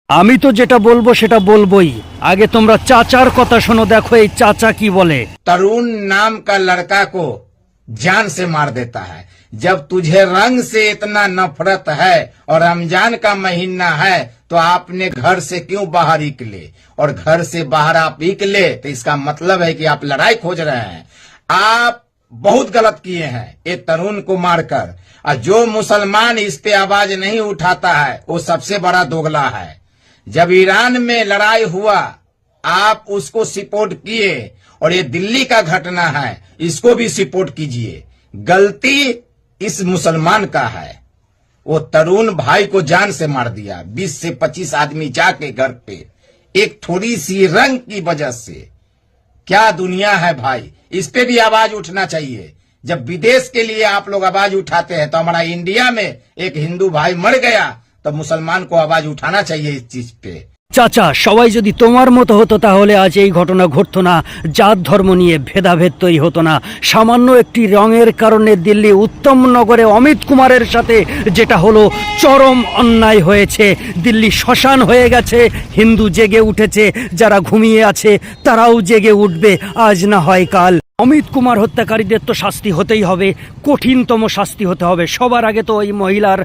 আমি তো যেটা বলবো সেটা বলবোই। আগে তোমরা চাচার কথা শোনো, দেখো এই চাচা কি বলে। तरुण नाम का लड़का को जान से मार देता है। जब तुझे रंग से इतना नफरत है और रमजान का महीना है तो आपने घर से क्यों बाहर निकले, और घर से बाहर आप निकले तो इसका मतलब है कि आप लड़ाई खोज रहे हैं। आप बहुत गलत किए हैं ये तरुण को मारकर, और जो मुसलमान इस पे आवाज नहीं उठाता है वो सबसे बड़ा दोगला है। जब ईरान में लड़ाई हुआ आप उसको सपोर्ट किए, और ये दिल्ली का घटना है इसको भी सपोर्ट कीजिए। गलती इस मुसलमान का है, वो तरुण भाई को जान से मार दिया। 20 से 25 आदमी जाके घर पे एक थोड़ी सी रंग की वजह से। क्या दुनिया है भाई, इस पे भी आवाज उठना चाहिए। जब विदेश के लिए आप लोग आवाज उठाते हैं तो हमारा इंडिया में एक हिंदू भाई मर गया तो मुसलमान को आवाज उठाना चाहिए इस चीज पे। চাচা, সবাই যদি তোমার মতো হতো তাহলে আজ এই ঘটনা ঘটতো না, জাত ধর্ম নিয়ে ভেদাভেদ তৈরি হতো না। সামান্য একটি রঙের কারণে দিল্লি উত্তম নগরে অমিত কুমারের সাথে যেটা হলো চরম অন্যায় হয়েছে। দিল্লি শ্মশান হয়ে গেছে, হিন্দু জেগে উঠেছে, যারা ঘুমিয়ে আছে তারাও জেগে উঠবে, আজ না হয় কাল। অমিত কুমার হত্যাকারীদের তো শাস্তি হতেই হবে, কঠিনতম শাস্তি হতে হবে। সবার আগে তো ওই মহিলার